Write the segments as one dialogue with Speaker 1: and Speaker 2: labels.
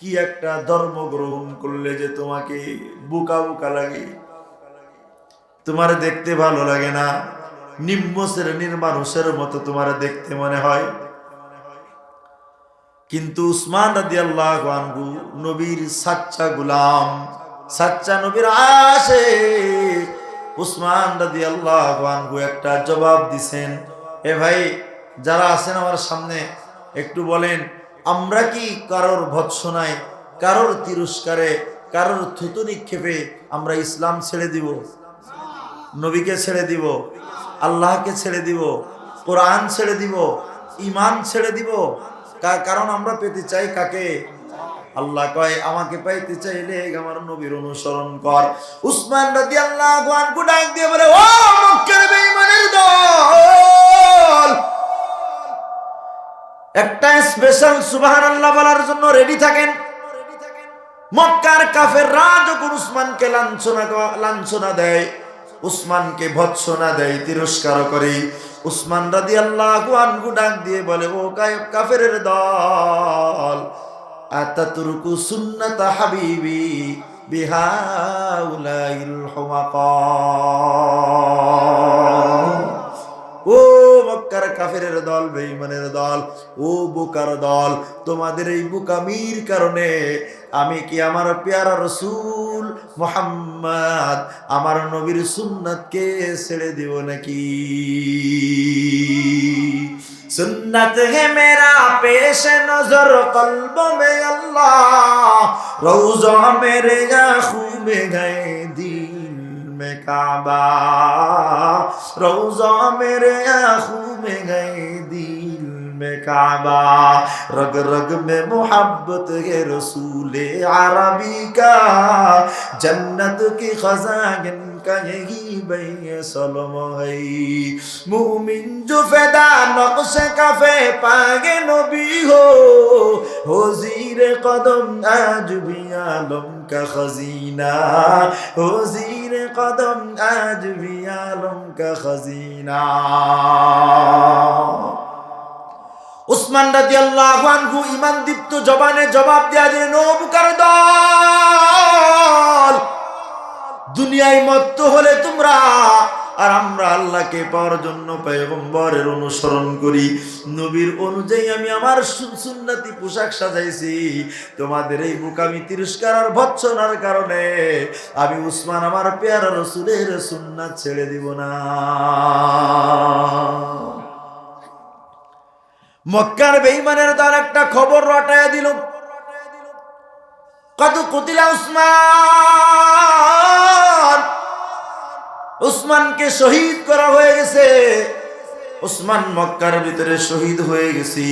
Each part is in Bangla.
Speaker 1: কি একটা ধর্ম গ্রহণ করলে যে তোমাকে বোকা বোকা লাগে, তোমার দেখতে ভালো লাগে না, নিম্ন শ্রেণীর মানুষের মতো তোমার দেখতে মনে হয়। কিন্তু উসমান রাদিয়াল্লাহু আনহু নবীর সাচ্চা গোলাম, সাচ্চা নবীর আশিক উসমান রাদিয়াল্লাহু আনহু একটা জবাব দিছেন। এ ভাই, যারা আছেন আমার সামনে, একটু বলেন, আমরা কি কারোর ভৎসনায়, কারোর তিরস্কারে, কারোর থুতু নিক্ষেপে আমরা ইসলাম ছেড়ে দিব? নবীকে ছেড়ে দিব? আল্লাহকে ছেড়ে দিব? কোরআন ছেড়ে দিব? ঈমান ছেড়ে দিব? কারণ আমরা পেতে চাই কাকে? আল্লাহ কয়, আমাকে পাইতে চাইলে আমার নবীর অনুসরণ কর। উসমান রাদিয়াল্লাহু আনহু ডাক দিয়ে বলে, ও মক্কার বেঈমানের দল, একটা স্পেশাল সুবহানাল্লাহ বলার জন্য রেডি থাকেন। মক্কার কাফেররা যখন উসমানকে লাঞ্ছনা দেয়, উসমানকে ভৎসনা দেয়, তিরস্কার করে, উসমান রাদিয়াল্লাহু আনহু ডাক দিয়ে বলে, ও কাফেরের দল, আতাতুরকু সুন্নাতা হাবিবি বিহাউলাইল হুমাকা। ও মক্কার কাফেরের দল, বেঈমানের দল, ও বোকার দল, তোমাদের এই বোকামির কারণে আমি কি আমার প্যারা রাসূল মুহাম্মদ, আমার নবীর সুন্নাতকে ছেড়ে দিব নাকি? सुन्नत है मेरा पेश नजर कल्ब में अल्लाह, रोज़ा मेरे आँखों में गए दिल में काबा, रोज़ा मेरे आँखों में गए दिल में काबा, रग रग में मोहब्बत है रसूले अरबी का, जन्नत की खजान का यही बैसलम है, मुमिन जो फैदा नक्श कफे पागे नबी हो ज़ीरे कदम आज भी आलम का खजीना, हो ज़ीरे कदम आज भी आलम का खजीना। উসমান রাদিয়াল্লাহু আনহু ঈমান দীপ্ত জবানে জবাব দেয়া দিলেন, ও বুকার দল, দুনিয়ায় মত্ত হলে তোমরা আর আমরা আল্লাহকে পাওয়ার জন্য পয়গম্বরের অনুসরণ করি, নবীর অনুযায়ী আমি আমার সুন্নতি পোশাক সাজাইছি, তোমাদের এই বোকামি তিরস্কার আর ভৎসনার কারণে আমি উসমান আমার পেয়ারা রাসূলের সুন্নাত ছেড়ে দিব না। মক্কার বেঈমানের দল একটা খবর রটায়া দিল, কত কুতিলা উসমান, উসমানকে শহীদ করা হয়ে গেছে, উসমান মক্কার ভিতরে শহীদ হয়ে গেছি,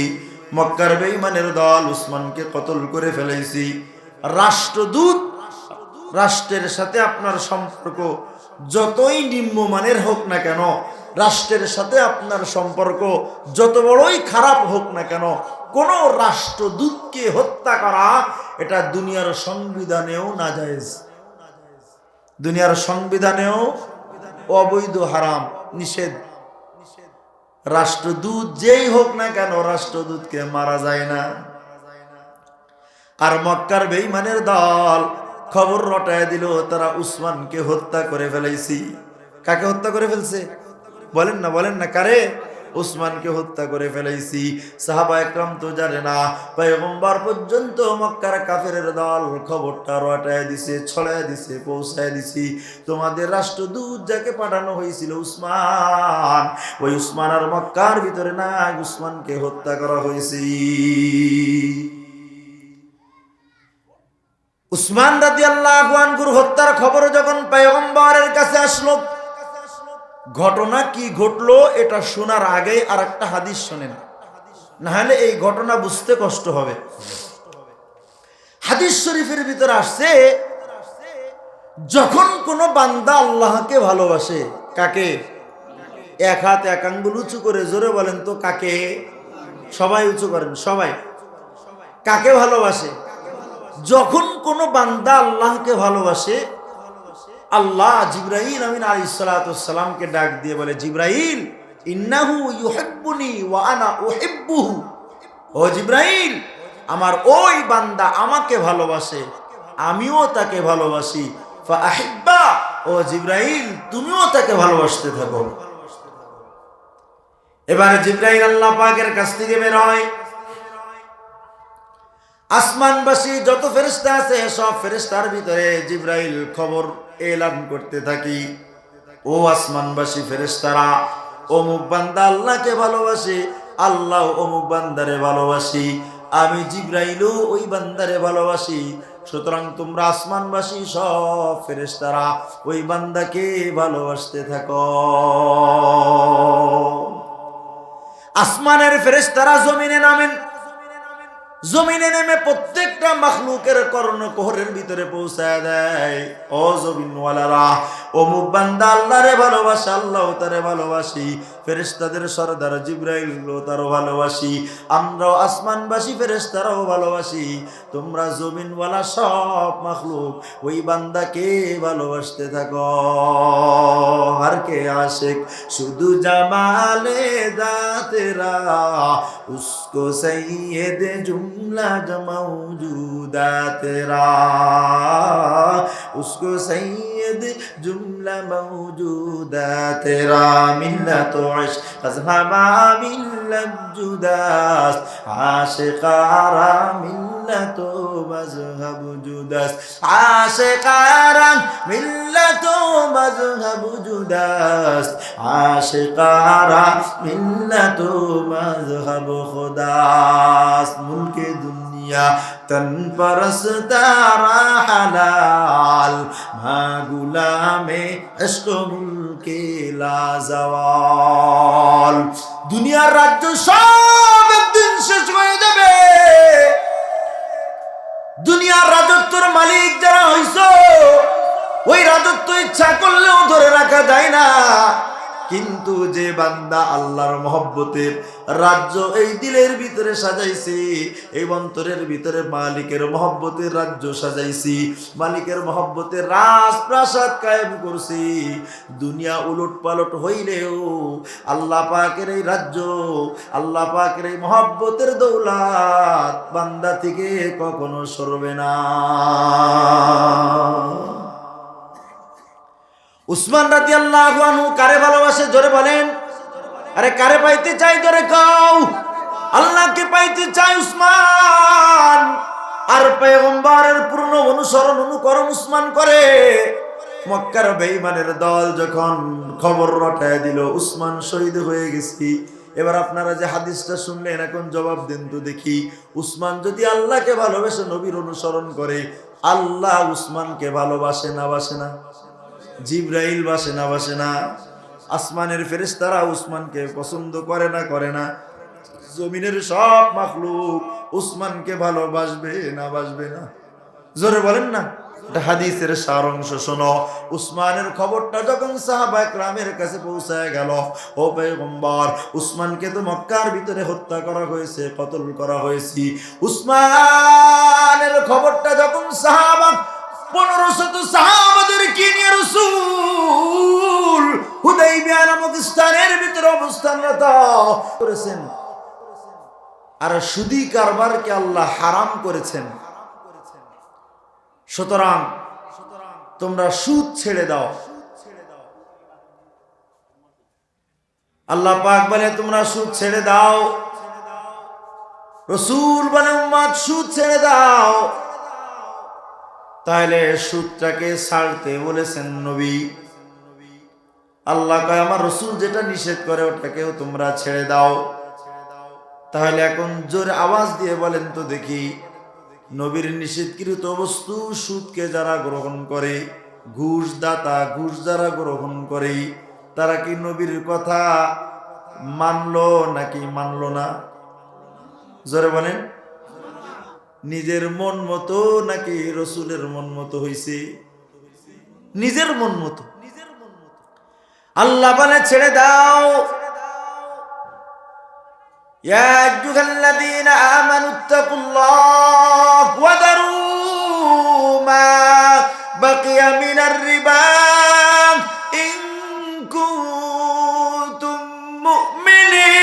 Speaker 1: মক্কার বেঈমানের দল উসমানকে কতল করে ফেলেছি। রাষ্ট্রদূত, রাষ্ট্রের সাথে আপনার সম্পর্ক যতই নিম্নমানের হোক না কেন, রাষ্ট্রের সাথে আপনার সম্পর্ক যত বড়ই খারাপ হোক না কেন, কোন রাষ্ট্রদূতকে হত্যা করা এটা দুনিয়ার সংবিধানেও নাজায়েজ, দুনিয়ার সংবিধানেও অবৈধ, হারাম, নিষেধ। রাষ্ট্রদূত যেই হোক না কেন, রাষ্ট্রদূতকে মারা যায় না। আর মক্কার বেঈমানের দল খবর রটায় দিল, তারা উসমানকে হত্যা করে ফেলাইছি। কাকে হত্যা করে ফেলছে? বলেন না, বলেন না, কারে? উসমানকে হত্যা করে ফেলাইছি। সাহাবা একরাম তো জানে না, পয়গম্বর পর্যন্ত মক্কার কাফেরের দল খবরটা রটায় দিছে, ছড়ায় দিছে, পৌঁছায় দিছি। তোমাদের রাষ্ট্রদূত যাকে পাঠানো হয়েছিল উসমান, ওই উসমান আর মক্কার ভিতরে না, উসমানকে হত্যা করা হয়েছে। উসমান রাদিয়াল্লাহু আনহুর হত্যার খবর যখন পয়গম্বরের কাছে আসলো, ঘটনা কি ঘটলো এটা শোনার আগে আর একটা হাদিস শোনেন, না হলে এই ঘটনা বুঝতে কষ্ট হবে। হাদিস শরীফের ভিতরে আসছে, যখন কোন বান্দা আল্লাহকে ভালোবাসে, কাকে? এক হাত এক আঙ্গুল উঁচু করে জোরে বলেন তো, কাকে? সবাই উঁচু করেন, সবাই। কাকে ভালোবাসে? যখন কোন বান্দা আল্লাহকে ভালোবাসে, আল্লাহ জিবরাইল আমিন আলাইহিস সালাতু সালামকে ডাক দিয়ে বলে, জিবরাইল ইন্নাহু ইউহিব্বুনি ওয়া আনা উহিব্বুহু, ও জিবরাইল, আমার ওই বান্দা আমাকে ভালোবাসে, আমিও তাকে ভালোবাসি। ফাআহিব্বা, ও জিবরাইল তুমিও তাকে ভালোবাসতে থাকো। এবারে জিবরাইল আল্লাহ পাকের কাছ থেকে বের হয়। আসমানবাসী যত ফেরেশতা আছে সব ফেরেশতার ভিতরে জিবরাইল খবর এলান করতে থাকি, ও আসমানবাসী ফেরেশতারা, অমুক বান্দা আল্লাহকে ভালোবাসে, আল্লাহ অমুক বান্দারে ভালোবাসি, আমি জিবরাইলও ওই বান্দারে ভালোবাসি। সুতরাং তোমরা আসমানবাসী সব ফেরেশতারা ওই বান্দাকে ভালোবাসতে থাকো। আসমানের ফেরেশতারা জমিনে নামেন। জমিনে নেমে প্রত্যেকটা মাখলুকের কর্ণকুহরের ভিতরে পৌঁছায় দেয়, ও জমিনওয়ালারা, অমুক বান্দা আল্লাহরে ভালোবাসে, আল্লাহ তারে ভালোবাসি, ফেরেশতাদের সরদার জিবরাইল তারও ভালোবাসি, আমরাও আসমানবাসী ফেরেশতারাও ভালোবাসি। তোমরা জমিনওয়ালা সব মাখলুক ওই বান্দাকে ভালোবাসতে থাকো। আর কে আশিক শুধু জামালে দাতেরা, উসকো সৈয়দ जुमला मौजूदा तेरा, उसको सैयद जुमला मौजूदा तेरा, मिल्लत इश्क अज़हबा मिल्लत जुदास, आशिकारा मिल्लत मज़हब जुदास, आशिकारा मिल्लत मज़हब जुदास, आशिकारा मिल्लत मज़हब खुदास, मुल्के दुनिया तन परस्तारा हलाल, माँ गुलामे इश्क मुल्के लाजवाल। दुनियार राज्य सब একদিন শেষ হয়ে যাবে। দুনিয়ার রাজত্বের মালিক যারা হইছো, ওই রাজত্ব ইচ্ছা করলেও ধরে রাখা যায় না। কিন্তু যে বান্দা আল্লাহর মহব্বতের রাজ্য এই দিলের ভিতরে সাজাইছি, এই অন্তরের ভিতরে মালিকের মহব্বতের রাজ্য সাজাইছি, মালিকের মহব্বতের রাজপ্রাসাদ কায়েম করছি, দুনিয়া উলট পালট হইলেও আল্লাহ পাকের এই রাজ্য, আল্লাহ পাকের এই মহব্বতের দৌলত বান্দা থেকে কখনো সরবে না। উসমান রাদিয়াল্লাহু আনহু কারে ভালোবাসে জোরে বলেন? আরে কারে পাইতে চাই জোরে কও? আল্লাহকে পাইতে চাই উসমান। আর পয়গম্বরের পূর্ণ অনুসরণ অনুকরণ উসমান করে। মক্কার বেঈমানের দল যখন খবর রটায় দিল উসমান শহীদ হয়ে গেছি, এবার আপনারা যে হাদিসটা শুনলেন এখন জবাব দেন তো দেখি, উসমান যদি আল্লাহকে ভালোবাসে, নবীর অনুসরণ করে, আল্লাহ উসমানকে ভালোবাসে না বাসে না? জিবরাইল বাসে না বাসে না? আসমানের ফেরেশতারা উসমানকে পছন্দ করে না করে না? জমিনের সব মাখলুক উসমানকে ভালোবাসবে না বাসবে না? জোরে বলেন না। এটা হাদিসের সার অংশ শোনো। উসমানের খবরটা যখন সাহাবায়ে কেরামের কাছে পৌঁছায় গেল, ও পয়গম্বর, উসমানকে তো মক্কার ভিতরে হত্যা করা হয়েছে, কতল করা হয়েছে। উসমানের খবরটা যখন সাহাবা 1500 সাহাবাদেরকে নিয়ে রাসূল হুদাইবিয়া নামক স্থানের ভিতরে অবস্থানরত করেছেন। আর সুদী কারবারকে আল্লাহ হারাম করেছেন। সুতরাং তোমরা সুদ ছেড়ে দাও। আল্লাহ পাক বলে তোমরা সুদ ছেড়ে দাও। রাসূল বলে উম্মত সুদ ছেড়ে দাও। তাহলে সুদটাকে ছাড়তে বলেছেন নবী। আল্লাহ কয় আমার রাসূল যেটা নিষেধ করে ওটাকেও তোমরা ছেড়ে দাও। তাহলে এখন জোরে আওয়াজ দিয়ে বলেন তো দেখি, নবীর নিষেধকৃত বস্তু সুদকে যারা গ্রহণ করে, ঘুষদাতা ঘুষ যারা গ্রহণ করে, তারা কি নবীর কথা মানলো নাকি মানলো না? জোরে বলেন। নিজের মন মতো নাকি রাসূলের মন মতো হইছে? নিজের মন মতো। আল্লাহ বলে ছেড়ে দাও। ইয়া আইয়ুহাল্লাযীনা আমানুত্তাকুল্লাহ ওয়া দারু মা বাকিয়া মিনার রিবা ইন কুনতুম মুমিনিন।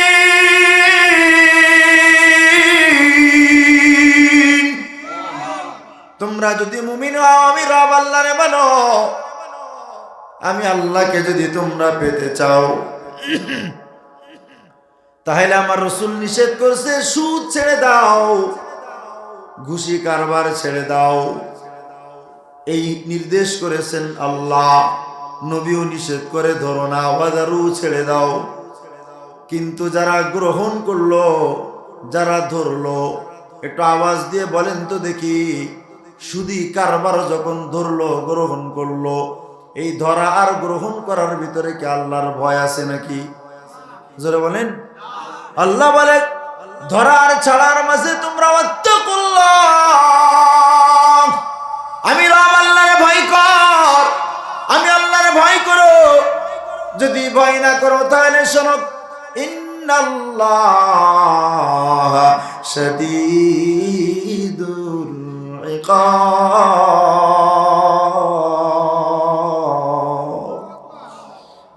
Speaker 1: তোমরা যদি মুমিন হও, আমি রব আল্লাহরে মানো, আমি আল্লাহকে যদি তোমরা পেতে চাও, তাহলে আমার রাসূল নিষেধ করছে সুদ ছেড়ে দাও, ঘুষি কারবার ছেড়ে দাও। এই নির্দেশ করেছেন আল্লাহ, নবীও নিষেধ করে ধরো না, ওয়াদারু ছেড়ে দাও। কিন্তু যারা গ্রহণ করলো, যারা ধরলো, একটু আওয়াজ দিয়ে বলেন তো দেখি, সুদি কারবার যখন ধরলো, গ্রহণ করলো, এই ধরা আর গ্রহণ করার ভিতরে কি আল্লাহর ভয় আছে নাকি? জোরে বলেন। আল্লাহ বলে ধরা আর ছাড়ার মাঝে তোমরা ওয়াত্তাকুল্লাহ, আমি রব আল্লাহরে ভয় কর, আমি আল্লাহরে ভয় করো। যদি ভয় না করো তাহলে শোনো, ইন্নাল্লাহ শাদীদুল ইকাব।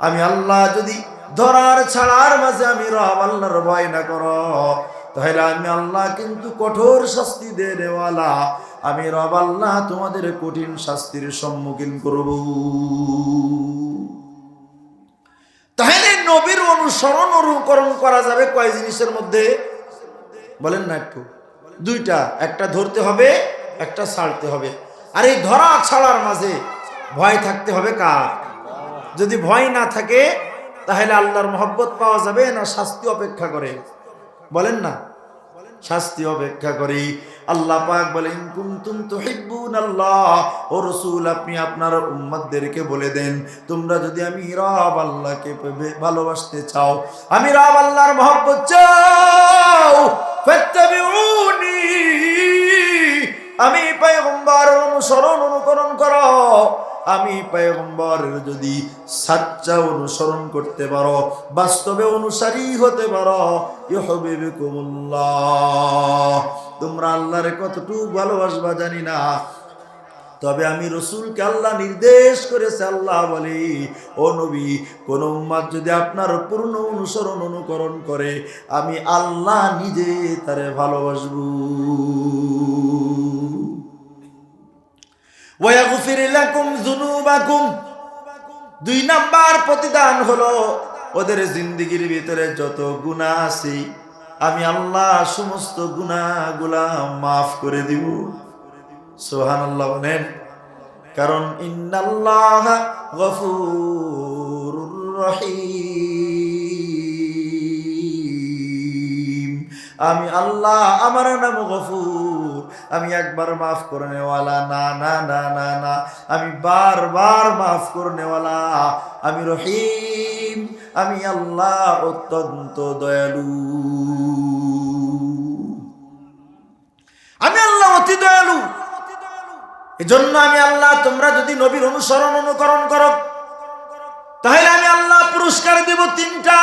Speaker 1: আমি আল্লাহ যদি ধরার ছাড়ার মাঝে আমি রব আল্লাহর ভয় না করো, তাহলে আমি আল্লাহ কিন্তু কঠোর শাস্তি দেওয়ালা। আমি রব আল্লাহ তোমাদের কঠিন শাস্তির সম্মুখীন করব। তাহলে নবীর অনুসরণ অনুকরণ করা যাবে কয় জিনিসের মধ্যে বলেন না একটু? দুইটা, একটা ধরতে হবে, একটা ছাড়তে হবে। আর এই ধরা ছাড়ার মাঝে ভয় থাকতে হবে কার? যদি ভয় না থাকে তাহলে আল্লাহর মহব্বত পাওয়া যাবে না শাস্তি অপেক্ষা করে? বলেন না, শাস্তি অপেক্ষা করি। আল্লাহ পাক বলেন কুনতুম তুহিব্বুনাল্লাহ, ও রাসূল আপনি আপনার উম্মতদেরকে বলে দেন, তোমরা যদি আমি রব আল্লাহকে ভালোবাসতে চাও, আমি রব আল্লাহর মহব্বত চাও, ফাত্তাবিউনি, আমি পয়গম্বরের অনুসরণ অনুকরণ করো। আমি পয়গম্বরের যদি সাচ্চা অনুসরণ করতে পারো, বাস্তবে অনুসারী হতে পারো, ইউহিব্বুকুমুল্লাহ, তোমরা আল্লাহরে কতটুকু ভালোবাসবা জানি না, তবে আমি রাসূলকে আল্লাহ নির্দেশ করেছে। আল্লাহ বলে, ও নবী, কোন উম্মত যদি আপনার পূর্ণ অনুসরণ অনুকরণ করে, আমি আল্লাহ নিজে তারে ভালোবাসবো। ওয়াগফির লাকুম যুনুবাকুম, দুই নাম্বার প্রতিদান হলো ওদের জিন্দেগীর ভিতরে যত গুনাহ আছে, আমি আল্লাহ সমস্ত গুনাহগুলা মাফ করে দিব। সুবহানাল্লাহ বলেন। কারণ ইন্নাল্লাহা গফুরুর রহিম, আমি আল্লাহ, আমার নাম গফুর, আমি একবার মাফ করনেওয়ালা না, না না না না, আমি বারবার মাফ করনেওয়ালা, আমি রহিম, আমি আল্লাহ অত্যন্ত দয়ালু, আমি আল্লাহ অতি দয়ালু। এজন্য আমি আল্লাহ, তোমরা যদি নবীর অনুসরণ অনুকরণ করো, তাহলে আমি আল্লাহ পুরস্কার দেব তিনটা।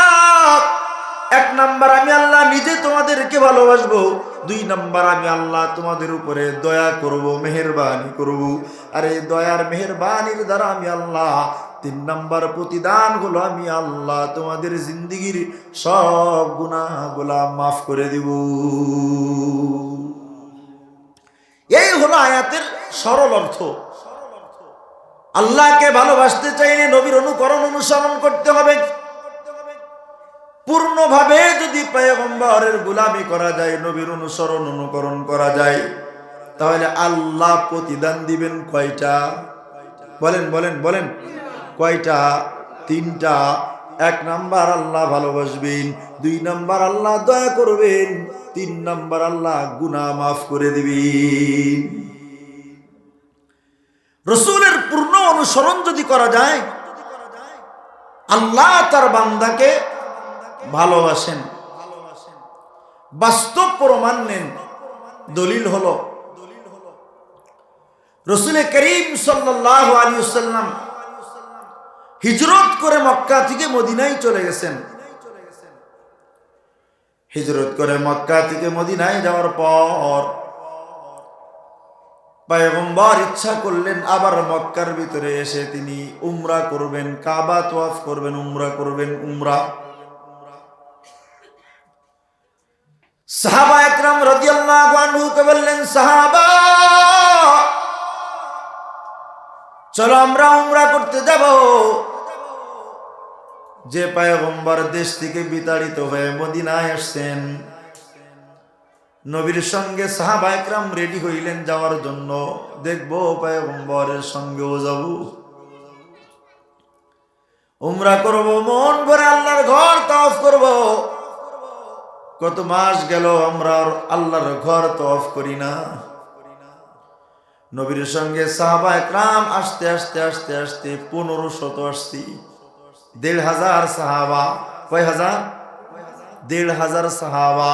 Speaker 1: এক নাম্বার, আমি আল্লাহ নিজে তোমাদেরকে ভালোবাসবো। দুই নাম্বার, আমি আল্লাহ তোমাদের উপরে দয়া করব, মেহেরবানি করব। আর এই দয়ার মেহেরবানির দ্বারা আমি আল্লাহ তিন নাম্বার প্রতিদান হলো, আমি আল্লাহ তোমাদের জিন্দেগীর সব গুনাহগুলা মাফ করে দিব। এই হলো আয়াতের সরল অর্থ। আল্লাহকে ভালোবাসতে চাইলে নবীর অনুকরণ অনুসরণ করতে হবে। পূর্ণভাবে যদি পয়গম্বরের গোলামি করা যায়, নবীর অনুসরণ অনুকরণ করা যায়, তাহলে আল্লাহ প্রতিদান দিবেন কয়টা? বলেন বলেন বলেন, কয়টা? তিনটা। এক নাম্বার, আল্লাহ ভালোবাসবেন। দুই নাম্বার, আল্লাহ দয়া করবেন। তিন নাম্বার, আল্লাহ গুনাহ মাফ করে দিবেন। রাসূলের পূর্ণ অনুসরণ যদি করা যায়, আল্লাহ তার বান্দাকে ভালোবাসেন। বাস্তব প্রমাণ নেন। দলিল হলো রাসূল করিম সাল্লাল্লাহু আলাইহি ওয়াসাল্লাম হিজরত করে মক্কা থেকে মদিনায় চলে গেছেন। হিজরত করে মক্কা থেকে মদিনায় যাওয়ার পর পয়গম্বর ইচ্ছা করলেন আবার মক্কার ভিতরে এসে তিনি উমরা করবেন, কাবা তওয়াফ করবেন, উমরা করবেন। উমরা সাহাবা একরাম রাদিয়াল্লাহু আনহুকে বললেন, সাহাবা চলো আমরা উমরা করতে যাব। যে পয়গম্বর দেশ থেকে বিতাড়িত হয়ে মদিনায় আসছেন, নবীর সঙ্গে সাহাবা একরাম রেডি হইলেন যাওয়ার জন্য। দেখবো পয়গম্বরের সঙ্গেও যাব, উমরা করব, মন ভরে আল্লাহর ঘর তওয়াফ করব। কত মাস গেল আমরা আল্লাহর ঘর তওয়াফ করি না। নবীর সঙ্গে সাহাবা একরাম আস্তে আস্তে আস্তে আস্তে 1500 আসছি। 1500 সাহাবা। কয় হাজার? 1500 সাহাবা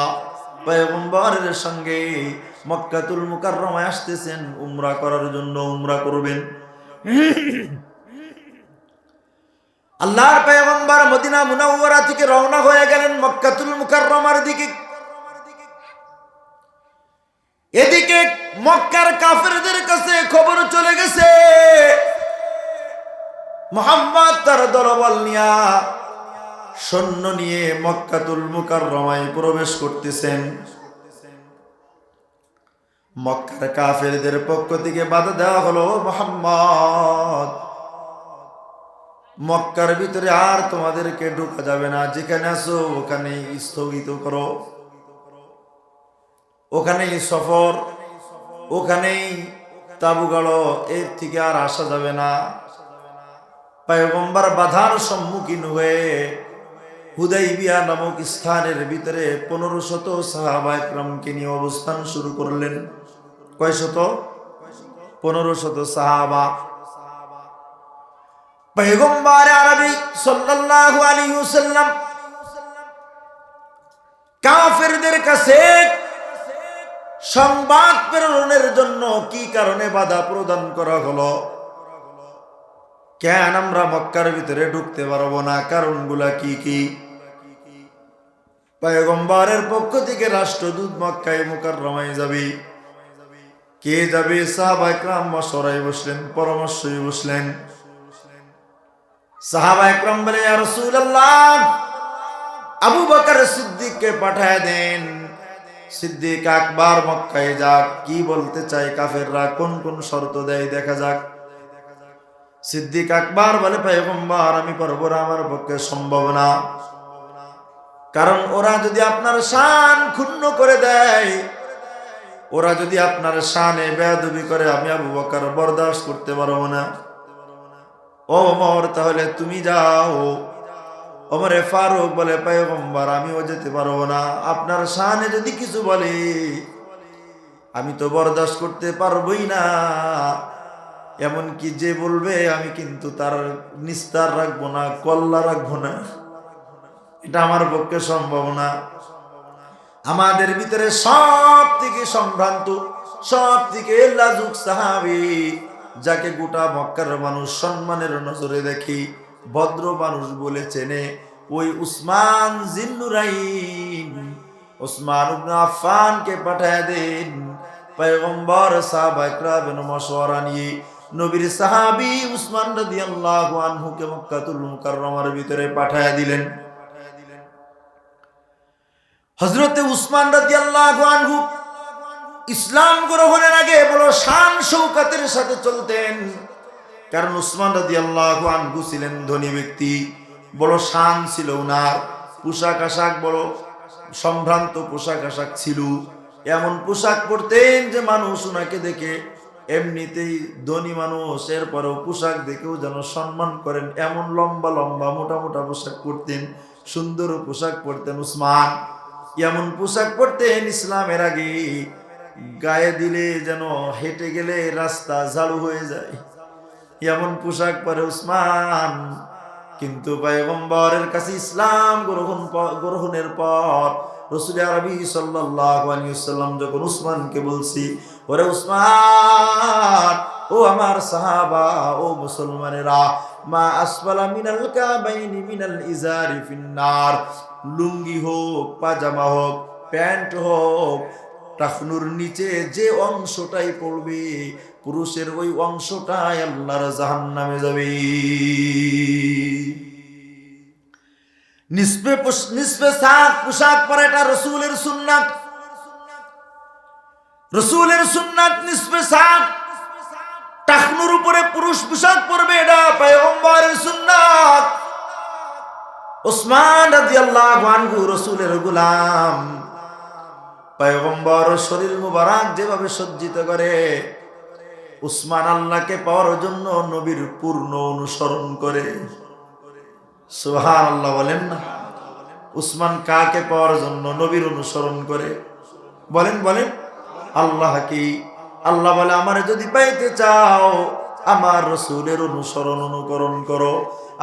Speaker 1: পয়গম্বরের সঙ্গে মক্কাতুল মুকাররমায় আসতেছেন উমরা করার জন্য, উমরা করবেন। আল্লাহর পয়গম্বর মদিনা মুনাওয়ারা থেকে রওনা হয়ে গেলেন মক্কাতুল মুকাররমার দিকে। এদিকে মক্কার কাফেরদের কাছে খবর চলে গেছে মুহাম্মদ তার দলবল নিয়া সৈন্য নিয়ে মক্কাতুল মুকাররমায় প্রবেশ করতেছেন। মক্কার কাফেরদের পক্ষ থেকে বাধা দেওয়া হলো, মুহাম্মদ মক্কার ভিতরে আর তোমাদেরকে ঢোকা যাবে না, যেখানে আছো ওখানে স্থগিত করো, ওখানেই সফর, ওখানেই তাবু গাড়ো, এর থেকে আর আসা যাবে না। পয়গম্বর বাধার সম্মুখীন হয়ে হুদাইবিয়া নামক স্থানের ভিতরে 1500 সাহাবা একরামকে নিয়ে অবস্থান শুরু করলেন। কয় শত? 1500 সাহাবা। পয়গম্বর আরবি সাল্লাল্লাহু আলাইহি ওয়াসাল্লাম কাফেরদের কাছে সংবাদ প্রেরণের জন্য কি কারণে বাধা প্রদান করা হলো, কেন আমরা মক্কার ভিতরে ঢুকতে পারবো না, কারণগুলা কি কি? পয়গম্বরের পক্ষ থেকে রাষ্ট্রদূত মক্কায় মুকাররমায় যাবে। কে যাবে? সাহাবা একরাম মশওয়ারায় বসলেন, পরামর্শই বসলেন। সাহাবা একরাম বলে, ইয়া রাসূলুল্লাহ, আবু বকর সিদ্দিককে পাঠায় দেন। সিদ্দিক আকবর মক্কায় যাক, কি বলতে চাই কাফেররা, কোন কোন শর্ত দেয় দেখা যাক। সিদ্দিক আকবর বলে, পয়গম্বর আমি পারবো না, আমার পক্ষে সম্ভব না। কারণ ওরা যদি আপনার শান ক্ষুণ্ণ করে দেয়, ওরা যদি আপনার শানে বেয়াদবি করে, আমি আবু বকর বরদাস্ত করতে পারবো না। ও ওমর, তাহলে তুমি যাও। ওমরে ফারুক বলে, পয়গম্বর আমিও যেতে পারবো না, আপনার শানে যদি কিছু বলে আমি তো বরদাস্ত করতে পারবোই না। এমনকি যে বলবে আমি কিন্তু তার নিস্তার রাখবো না, কল্লা রাখবো না, এটা আমার পক্ষে সম্ভব না। আমাদের ভিতরে সব থেকে সম্ভ্রান্ত, সব থেকে লাজুক সাহাবী, যাকে গোটা মক্কার মানুষ সম্মানের নজরে দেখি, ভদ্র মানুষ বলে চেনে, ওই উসমান জিন্নুরাইন, উসমান ইবনে আফফানকে পাঠায় দেন। পয়গম্বর সাহাবা একরামের মশওয়ারা নিয়ে নবীর সাহাবী উসমান রাদিয়াল্লাহু আনহুকে মক্কাতুল মুকাররমার ভিতরে পাঠায় দিলেন। হযরতে উসমান রাদিয়াল্লাহু আনহু ইসলাম গ্রহণের আগে বড় শান শৌকতের সাথে চলতেন। কারণ উসমান রাদিয়াল্লাহু আনহু ছিলেন ধনী ব্যক্তি, বড় শান ছিল ওনার। পোশাক আশাক বড় সম্ভ্রান্ত পোশাক আশাক ছিল, এমন পোশাক পরতেন যে মানুষ ওনাকে দেখে, এমনিতেই ধনী মানুষ এরপরেও পোশাক দেখেও যেন সম্মান করেন, এমন লম্বা লম্বা মোটা মোটা পোশাক পরতেন, সুন্দর পোশাক পরতেন উসমান। এমন পোশাক পরতেন ইসলামের আগে গায়ে দিলে যেন হেঁটে গেলে রাস্তা ঝাড়ু হয়ে যায়, এমন পোশাক পরে উসমান। কিন্তু পয়গম্বরের কাছে ইসলাম গ্রহণের পর রাসূল আরবি সাল্লাল্লাহু আলাইহি ওয়াসাল্লাম যখন উসমানকে বলছি, ওরে উসমান, ও আমার সাহাবা, ও মুসলমানেরা, মা আসফালা মিনাল কাবাইনি মিনাল ইজারি ফিন্নার, লুঙ্গি হোক, পাজামা হোক, প্যান্ট হোক, টাকনুর নিচে যে অংশটাই পড়বে পুরুষের, ওই অংশটাই আল্লাহর জাহান্নামে যাবে। নিসফে সাক পোশাক পরে, এটা রাসূলের সুন্নাত। রাসূলের সুন্নাত নিসফে সাক, টাকনুর উপরে পুরুষ পোশাক পরবে, এটা পয়গম্বরের সুন্নাত। উসমান রাদিয়াল্লাহু আনহু রাসূলের গোলাম, পয়গম্বর শরীর মুবারক যেভাবে সজ্জিত করে, উসমান আল্লাহকে পাওয়ার জন্য নবীর পূর্ণ অনুসরণ করে। সুবহানাল্লাহ বলেন না। উসমান কাকে পাওয়ার জন্য নবীর অনুসরণ করে? বলেন বলেন। আল্লাহ কি? আল্লাহ বলে, আমারে যদি পাইতে চাও আমার রাসূলের অনুসরণ অনুকরণ করো,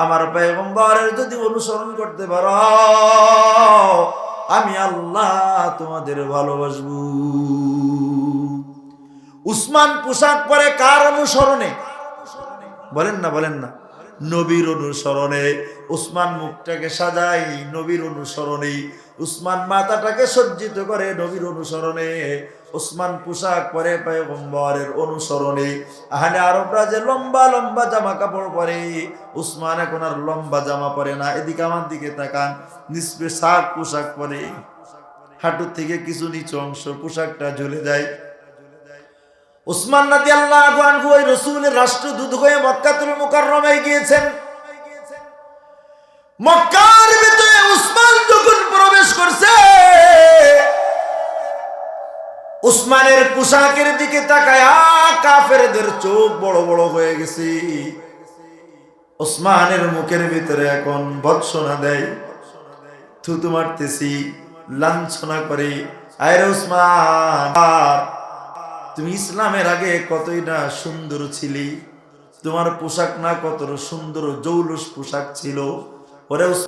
Speaker 1: আমার পয়গম্বরের যদি অনুসরণ করতে পারো, আমি আল্লাহ তোমাদের ভালোবাসবো। উসমান পোশাক পরে কার অনুসরণে? বলেন না বলেন না। নবীর অনুসরণে। উসমান মুখটাকে সাজাই নবীর অনুসরণে, উসমান মাথাটাকে সজ্জিত করে নবীর অনুসরণে, উসমান পোশাক পরে পয়গম্বরের অনুসরণে। আহলে আরবরা যে লম্বা লম্বা জামা কাপড় পরে, উসমান এখন আর লম্বা জামা পরে না। এদিকে আমার দিকে তাকান, নিসবে সাক পোশাক পরে, হাঁটু থেকে কিছু নিচু অংশ পোশাকটা ঝুলে যায়। উসমান রাদিয়াল্লাহু আনহু ওই রাসূলের রাষ্ট্রদূত হয়ে মক্কাতুল মুকাররমায় গিয়েছেন। মক্কার ভিতরে উসমান যখন প্রবেশ করছে, উসমানের পোশাকের দিকে তাকায় কাফেরদের চোখ বড় বড় হয়ে গেছে। উসমানের মুখের ভিতরে এখন ভৎসনা দেয়, থুতু মারতেছি, লাঞ্ছনা করে। আরে উসমান, তুমি ইসলামের আগে কতই না সুন্দর ছিলি, তোমার পোশাক না কত সুন্দর জৌলুস পোশাক ছিল। ওরে